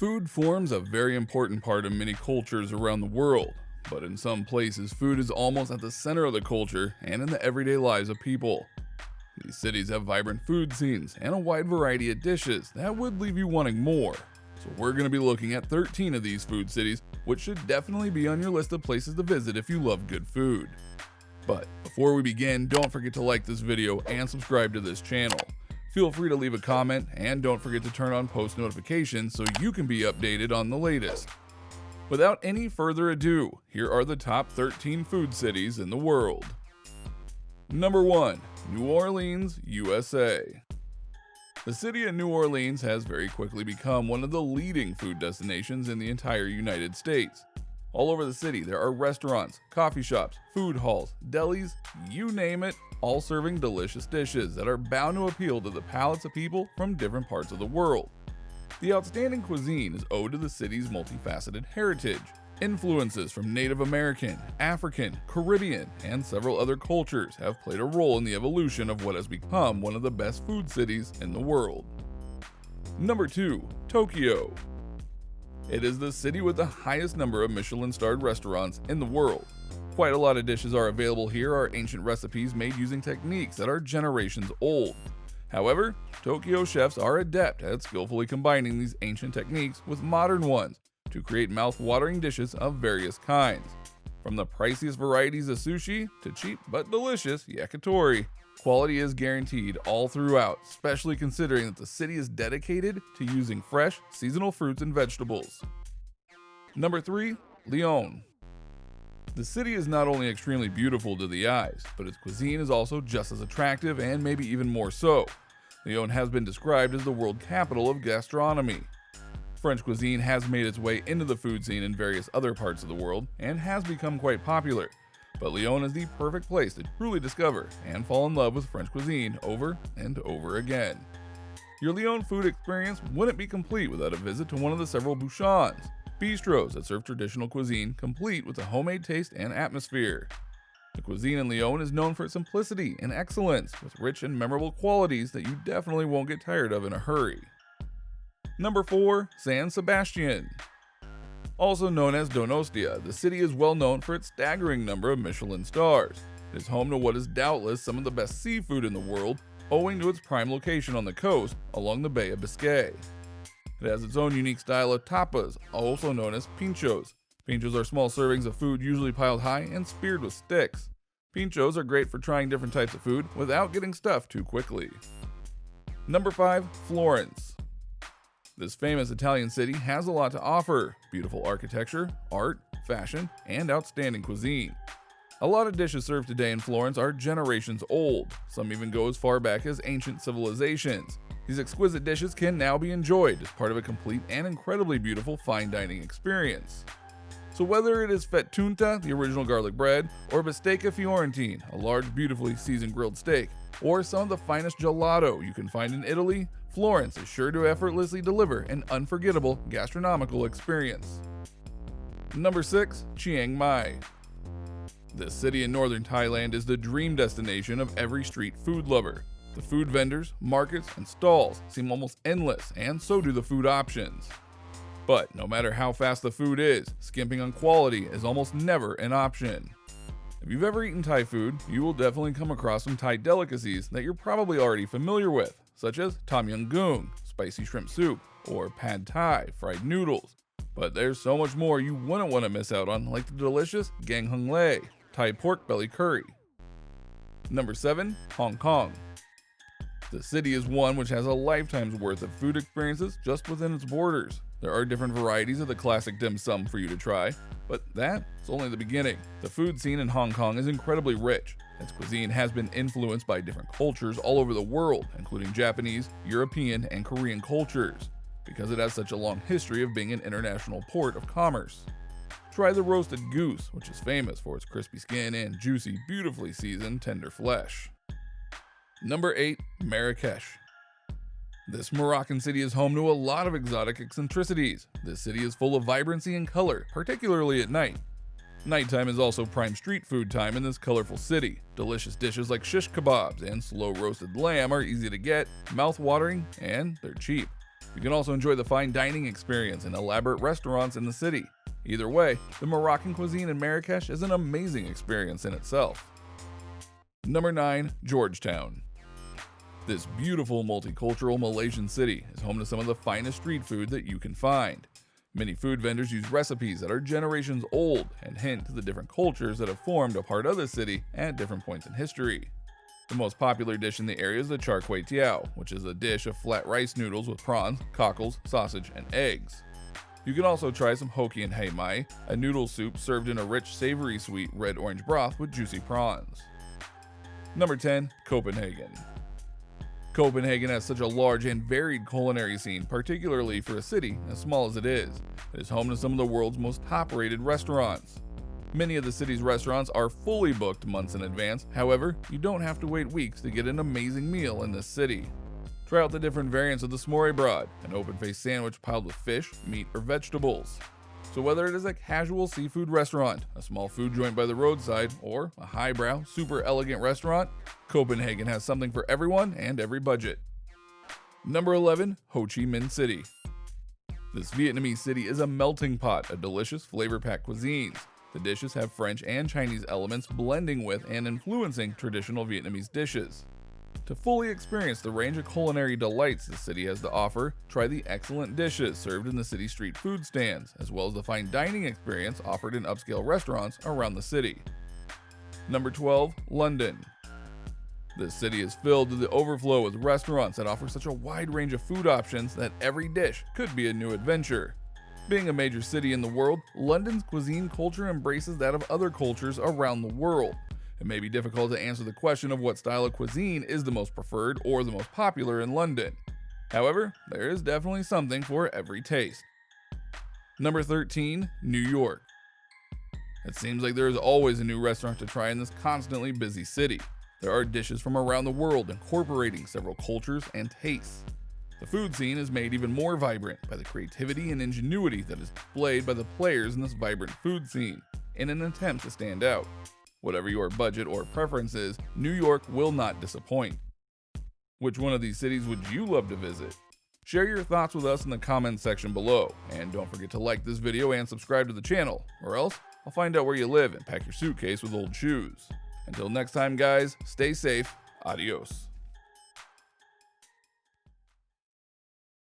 Food forms a very important part of many cultures around the world, but in some places, food is almost at the center of the culture and in the everyday lives of people. These cities have vibrant food scenes and a wide variety of dishes that would leave you wanting more. So we're going to be looking at 13 of these food cities, which should definitely be on your list of places to visit if you love good food. But before we begin, don't forget to like this video and subscribe to this channel. Feel free to leave a comment and don't forget to turn on post notifications so you can be updated on the latest. Without any further ado, here are the top 13 food cities in the world. Number 1. New Orleans, USA. The city of New Orleans has very quickly become one of the leading food destinations in the entire United States. All over the city, there are restaurants, coffee shops, food halls, delis, you name it, all serving delicious dishes that are bound to appeal to the palates of people from different parts of the world. The outstanding cuisine is owed to the city's multifaceted heritage. Influences from Native American, African, Caribbean, and several other cultures have played a role in the evolution of what has become one of the best food cities in the world. Number 2. Tokyo. It is the city with the highest number of Michelin-starred restaurants in the world. Quite a lot of dishes are available here are ancient recipes made using techniques that are generations old. However, Tokyo chefs are adept at skillfully combining these ancient techniques with modern ones to create mouth-watering dishes of various kinds. From the priciest varieties of sushi to cheap but delicious yakitori, quality is guaranteed all throughout, especially considering that the city is dedicated to using fresh, seasonal fruits and vegetables. Number 3. Lyon. The city is not only extremely beautiful to the eyes, but its cuisine is also just as attractive and maybe even more so. Lyon has been described as the world capital of gastronomy. French cuisine has made its way into the food scene in various other parts of the world and has become quite popular, but Lyon is the perfect place to truly discover and fall in love with French cuisine over and over again. Your Lyon food experience wouldn't be complete without a visit to one of the several bouchons, bistros that serve traditional cuisine complete with a homemade taste and atmosphere. The cuisine in Lyon is known for its simplicity and excellence, with rich and memorable qualities that you definitely won't get tired of in a hurry. Number 4. San Sebastian. Also known as Donostia, the city is well known for its staggering number of Michelin stars. It is home to what is doubtless some of the best seafood in the world, owing to its prime location on the coast along the Bay of Biscay. It has its own unique style of tapas, also known as pinchos. Pinchos are small servings of food usually piled high and speared with sticks. Pinchos are great for trying different types of food without getting stuffed too quickly. Number 5. Florence. This famous Italian city has a lot to offer: beautiful architecture, art, fashion, and outstanding cuisine. A lot of dishes served today in Florence are generations old, some even go as far back as ancient civilizations. These exquisite dishes can now be enjoyed as part of a complete and incredibly beautiful fine dining experience. So whether it is fettunta, the original garlic bread, or bistecca fiorentine, a large beautifully seasoned grilled steak, or some of the finest gelato you can find in Italy, Florence is sure to effortlessly deliver an unforgettable gastronomical experience. Number 6. Chiang Mai. This city in northern Thailand is the dream destination of every street food lover. The food vendors, markets, and stalls seem almost endless, and so do the food options. But no matter how fast the food is, skimping on quality is almost never an option. If you've ever eaten Thai food, you will definitely come across some Thai delicacies that you're probably already familiar with, such as Tom Yum Goong, spicy shrimp soup, or Pad Thai, fried noodles. But there's so much more you wouldn't want to miss out on, like the delicious Gang Hung Lei, Thai pork belly curry. Number 7. Hong Kong. The city is one which has a lifetime's worth of food experiences just within its borders. There are different varieties of the classic dim sum for you to try, but that's only the beginning. The food scene in Hong Kong is incredibly rich. Its cuisine has been influenced by different cultures all over the world, including Japanese, European, and Korean cultures, because it has such a long history of being an international port of commerce. Try the roasted goose, which is famous for its crispy skin and juicy, beautifully seasoned, tender flesh. Number 8. Marrakesh. This Moroccan city is home to a lot of exotic eccentricities. This city is full of vibrancy and color, particularly at night. Nighttime is also prime street food time in this colorful city. Delicious dishes like shish kebabs and slow roasted lamb are easy to get, mouth-watering, and they're cheap. You can also enjoy the fine dining experience in elaborate restaurants in the city. Either way, the Moroccan cuisine in Marrakesh is an amazing experience in itself. Number 9. Georgetown. This beautiful multicultural Malaysian city is home to some of the finest street food that you can find. Many food vendors use recipes that are generations old and hint to the different cultures that have formed a part of the city at different points in history. The most popular dish in the area is the char kway teow, which is a dish of flat rice noodles with prawns, cockles, sausage, and eggs. You can also try some Hokkien hai mai, a noodle soup served in a rich, savory sweet red-orange broth with juicy prawns. Number 10. Copenhagen. Copenhagen has such a large and varied culinary scene, particularly for a city as small as it is. It is home to some of the world's most top-rated restaurants. Many of the city's restaurants are fully booked months in advance, however, you don't have to wait weeks to get an amazing meal in this city. Try out the different variants of the smørrebrød, an open-faced sandwich piled with fish, meat, or vegetables. So whether it is a casual seafood restaurant, a small food joint by the roadside, or a highbrow, super elegant restaurant, Copenhagen has something for everyone and every budget. Number 11. Ho Chi Minh City. This Vietnamese city is a melting pot of delicious flavor-packed cuisines. The dishes have French and Chinese elements blending with and influencing traditional Vietnamese dishes. To fully experience the range of culinary delights the city has to offer, try the excellent dishes served in the city street food stands, as well as the fine dining experience offered in upscale restaurants around the city. Number 12. London. This city is filled to the overflow with restaurants that offer such a wide range of food options that every dish could be a new adventure. Being a major city in the world, London's cuisine culture embraces that of other cultures around the world. It may be difficult to answer the question of what style of cuisine is the most preferred or the most popular in London. However, there is definitely something for every taste. Number 13. New York. It seems like there is always a new restaurant to try in this constantly busy city. There are dishes from around the world incorporating several cultures and tastes. The food scene is made even more vibrant by the creativity and ingenuity that is displayed by the players in this vibrant food scene, in an attempt to stand out. Whatever your budget or preference is, New York will not disappoint. Which one of these cities would you love to visit? Share your thoughts with us in the comments section below, and don't forget to like this video and subscribe to the channel, or else I'll find out where you live and pack your suitcase with old shoes. Until next time guys, stay safe, adios.